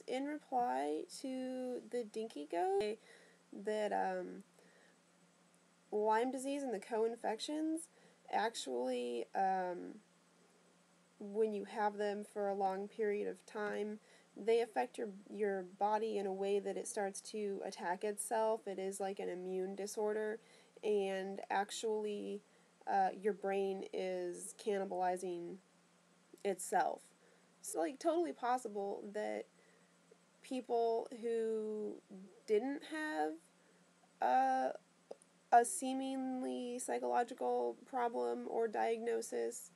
in reply to the dinky ghost that Lyme disease and the co-infections actually, when you have them for a long period of time, they affect your body in a way that it starts to attack itself. It is like an immune disorder, and actually your brain is cannibalizing itself. It's like totally possible that people who didn't have a seemingly psychological problem or diagnosis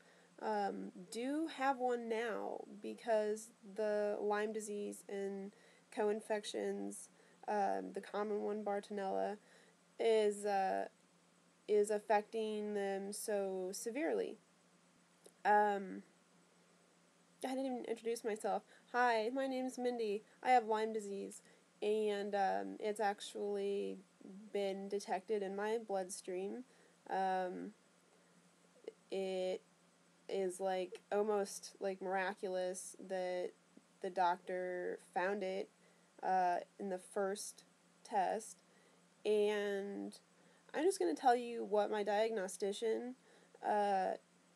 do have one now, because the Lyme disease and co-infections, the common one, Bartonella, is affecting them so severely. I didn't even introduce myself. Hi, my name's Mindy. I have Lyme disease, and it's actually been detected in my bloodstream. It is like almost like miraculous that the doctor found it in the first test. And I'm just going to tell you what my diagnostician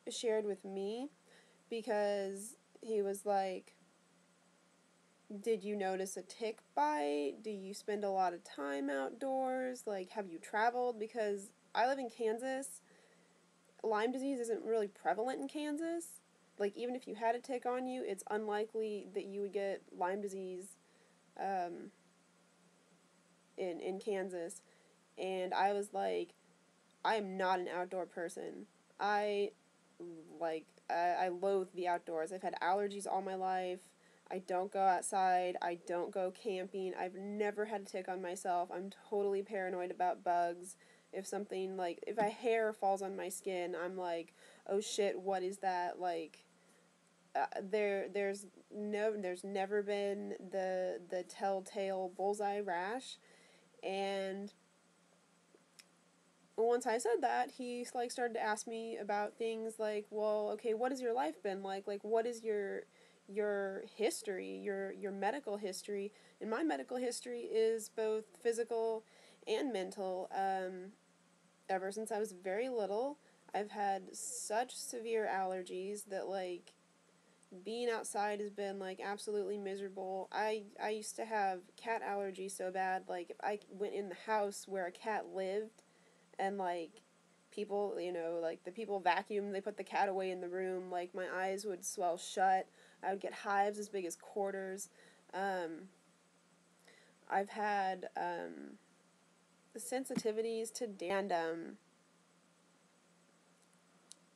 shared with me, because he was like, did you notice a tick bite? Do you spend a lot of time outdoors? Like, have you traveled? Because I live in Kansas. Lyme disease isn't really prevalent in Kansas. Like, even if you had a tick on you, it's unlikely that you would get Lyme disease in Kansas. And I was like, I am not an outdoor person. I loathe the outdoors. I've had allergies all my life. I don't go outside. I don't go camping. I've never had a tick on myself. I'm totally paranoid about bugs. If something, like, if a hair falls on my skin, I'm like, oh shit, what is that? Like, there's never been the telltale bullseye rash. And once I said that, he like started to ask me about things like, well, okay, what has your life been like? Like, what is your history, your medical history? And my medical history is both physical and mental. Ever since I was very little, I've had such severe allergies that, like, being outside has been, like, absolutely miserable. I used to have cat allergies so bad, like, if I went in the house where a cat lived, and, like, people, like, the people vacuum, they put the cat away in the room, like, my eyes would swell shut. I would get hives as big as quarters. I've had sensitivities to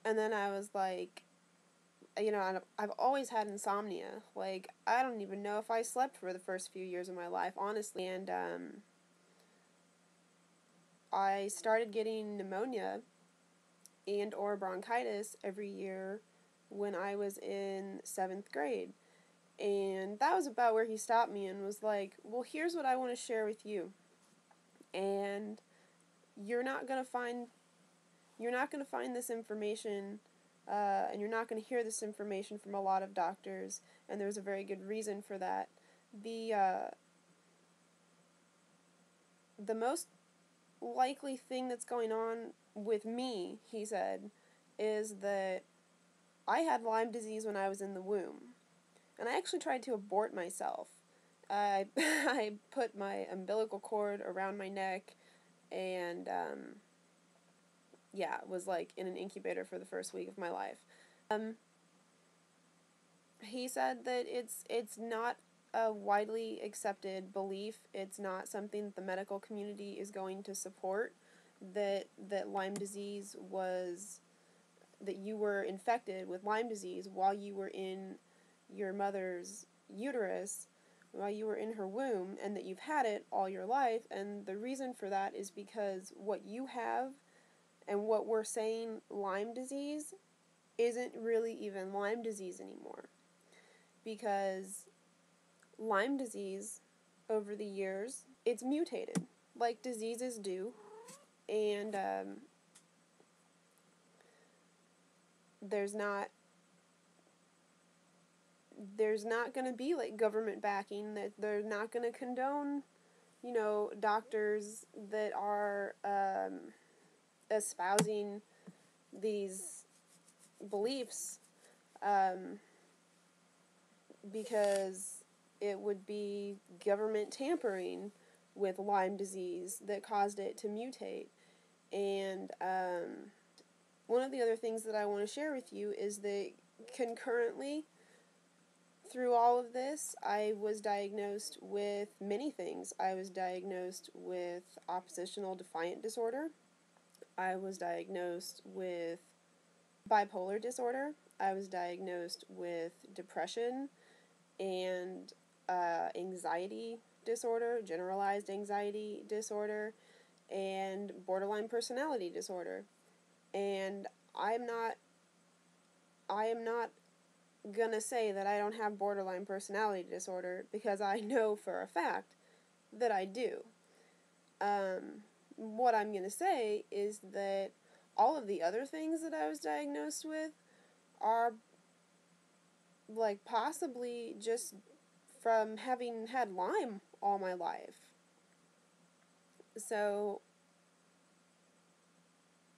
and then I was like, I've always had insomnia. Like, I don't even know if I slept for the first few years of my life, honestly. And I started getting pneumonia and or bronchitis every year when I was in 7th grade. And that was about where he stopped me and was like, well, here's what I want to share with you. And you're not going to find this information, and you're not going to hear this information from a lot of doctors, and there's a very good reason for that. The most likely thing that's going on with me, he said, is that I had Lyme disease when I was in the womb. And I actually tried to abort myself. I I put my umbilical cord around my neck, and was like in an incubator for the first week of my life. He said that it's not a widely accepted belief. It's not something that the medical community is going to support, that Lyme disease that you were infected with Lyme disease while you were in your mother's uterus, while you were in her womb, and that you've had it all your life. And the reason for that is because what you have and what we're saying Lyme disease isn't really even Lyme disease anymore. Because Lyme disease, over the years, it's mutated, like diseases do, and there's not there's not going to be like government backing, that they're not going to condone, you know, doctors that are espousing these beliefs, um, because it would be government tampering with Lyme disease that caused it to mutate. And one of the other things that I want to share with you is that concurrently through all of this, I was diagnosed with many things. I was diagnosed with oppositional defiant disorder. I was diagnosed with bipolar disorder. I was diagnosed with depression and anxiety disorder, generalized anxiety disorder, and borderline personality disorder. And I am not gonna say that I don't have borderline personality disorder, because I know for a fact that I do. What I'm gonna say is that all of the other things that I was diagnosed with are like possibly just from having had Lyme all my life. So,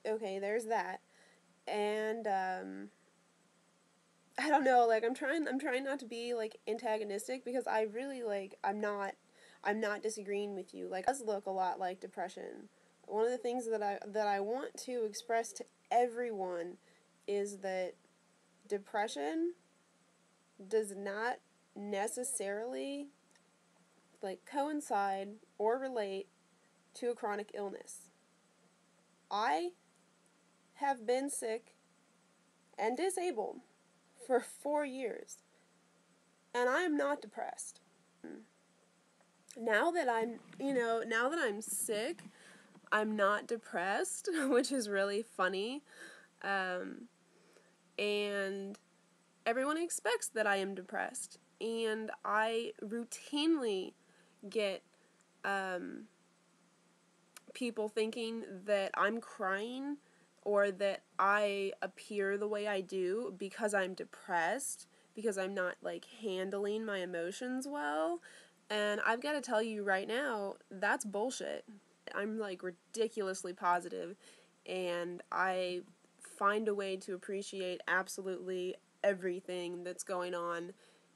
okay, there's that. And I don't know, like I'm trying not to be like antagonistic, because I really like I'm not disagreeing with you. Like, it does look a lot like depression. One of the things that I want to express to everyone is that depression does not necessarily like coincide or relate to a chronic illness. I have been sick and disabled for 4 years, and I am not depressed. Now that I'm sick, I'm not depressed, which is really funny. And everyone expects that I am depressed, and I routinely get people thinking that I'm crying or that I appear the way I do because I'm depressed, because I'm not like handling my emotions well. And I've got to tell you right now, that's bullshit. I'm like ridiculously positive, and I find a way to appreciate absolutely everything that's going on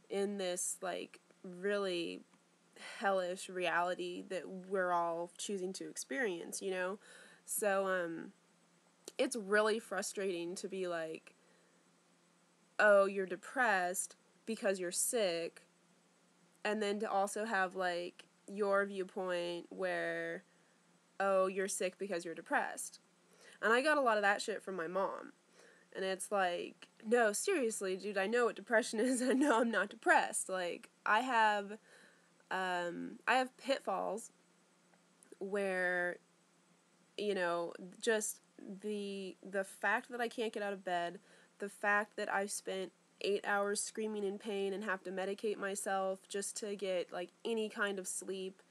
in this like really hellish reality that we're all choosing to experience, you know? So, it's really frustrating to be like, oh, you're depressed because you're sick, and then to also have like your viewpoint where, oh, you're sick because you're depressed. And I got a lot of that shit from my mom. And it's like, no, seriously, dude, I know what depression is. I know I'm not depressed. Like, I have pitfalls where, you know, just the fact that I can't get out of bed, the fact that I've spent 8 hours screaming in pain and have to medicate myself just to get like any kind of sleep,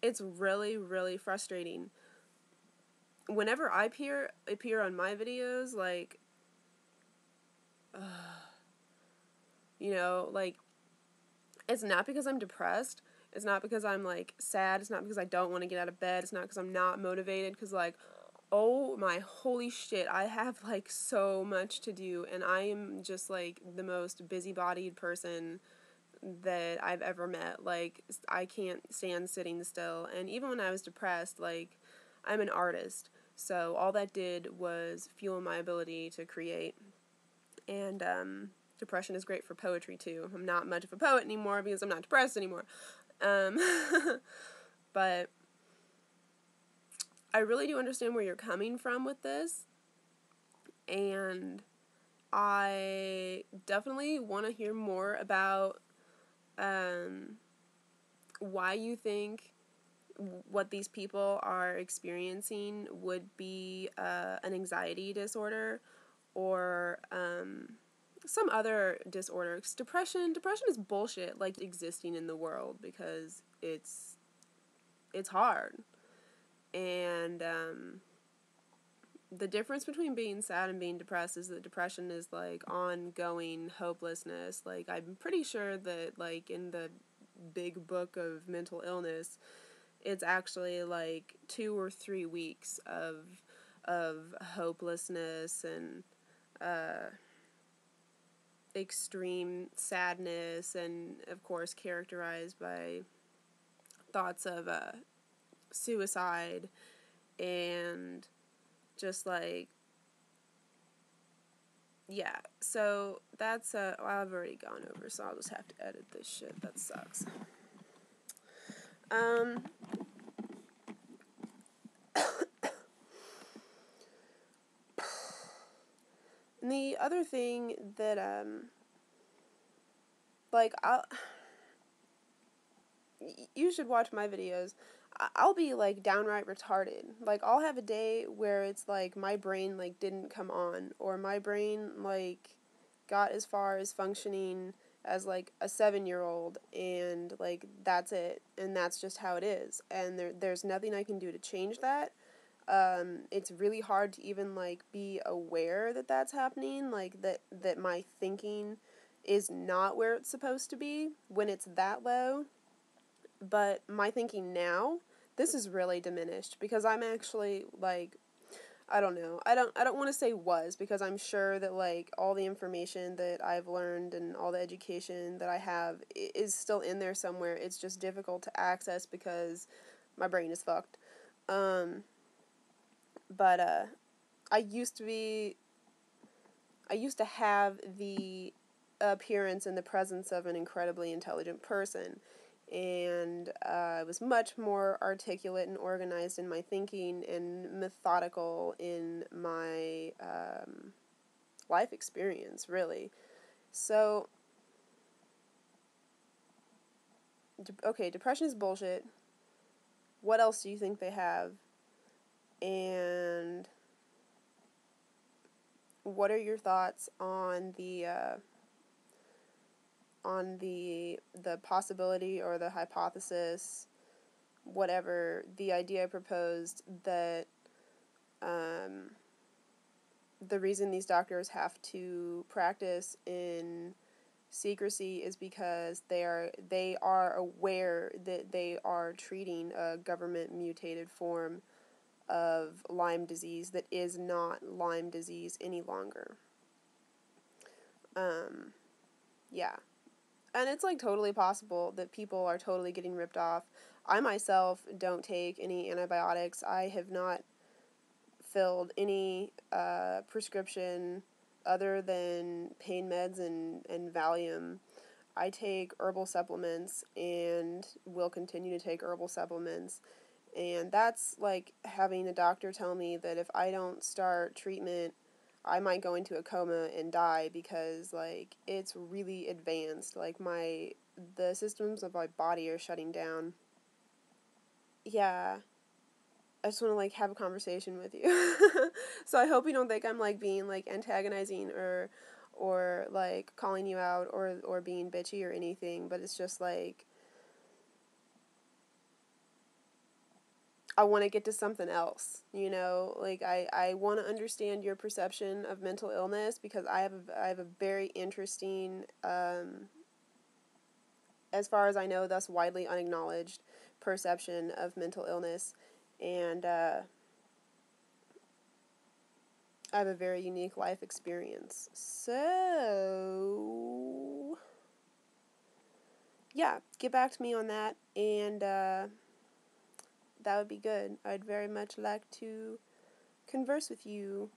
it's really, really frustrating. Whenever I appear on my videos, like, you know, like, it's not because I'm depressed. It's not because I'm, like, sad. It's not because I don't want to get out of bed. It's not because I'm not motivated. Because, like, oh my holy shit, I have, like, so much to do. And I am just, like, the most busy-bodied person that I've ever met. Like, I can't stand sitting still. And even when I was depressed, like, I'm an artist. So all that did was fuel my ability to create. And, depression is great for poetry, too. I'm not much of a poet anymore because I'm not depressed anymore. But I really do understand where you're coming from with this. And I definitely want to hear more about why you think what these people are experiencing would be an anxiety disorder or some other disorder. 'Cause depression is bullshit, like, existing in the world, because it's hard. And the difference between being sad and being depressed is that depression is, like, ongoing hopelessness. Like, I'm pretty sure that, like, in the big book of mental illness, it's actually, like, 2 or 3 weeks of hopelessness and extreme sadness, and, of course, characterized by thoughts of suicide and just, like, yeah. So that's well, I've already gone over, so I'll just have to edit this shit. That sucks. And the other thing that like, you should watch my videos. I'll be, like, downright retarded. Like, I'll have a day where it's, like, my brain, like, didn't come on, or my brain, like, got as far as functioning as, like, a 7-year-old, and, like, that's it, and that's just how it is, and there's nothing I can do to change that. It's really hard to even, like, be aware that that's happening, like, that my thinking is not where it's supposed to be when it's that low. But my thinking now, this is really diminished, because I'm actually, like, I don't know. I don't want to say was, because I'm sure that, like, all the information that I've learned and all the education that I have is still in there somewhere. It's just difficult to access because my brain is fucked. But I used to have the appearance and the presence of an incredibly intelligent person, and I was much more articulate and organized in my thinking and methodical in my life experience, really. So, okay, depression is bullshit. What else do you think they have? And what are your thoughts on the possibility or the hypothesis, whatever, the idea I proposed, that the reason these doctors have to practice in secrecy is because they are aware that they are treating a government mutated form of Lyme disease that is not Lyme disease any longer. Yeah. And it's, like, totally possible that people are totally getting ripped off. I myself don't take any antibiotics. I have not filled any prescription other than pain meds and Valium. I take herbal supplements and will continue to take herbal supplements. And that's like having a doctor tell me that if I don't start treatment, I might go into a coma and die, because, like, it's really advanced. Like, the systems of my body are shutting down. Yeah. I just want to, like, have a conversation with you. So I hope you don't think I'm, like, being, like, antagonizing or like, calling you out or being bitchy or anything, but it's just, like, I want to get to something else, you know? Like, I want to understand your perception of mental illness, because I have a very interesting, as far as I know, thus widely unacknowledged perception of mental illness, and I have a very unique life experience. So, yeah, get back to me on that, and that would be good. I'd very much like to converse with you.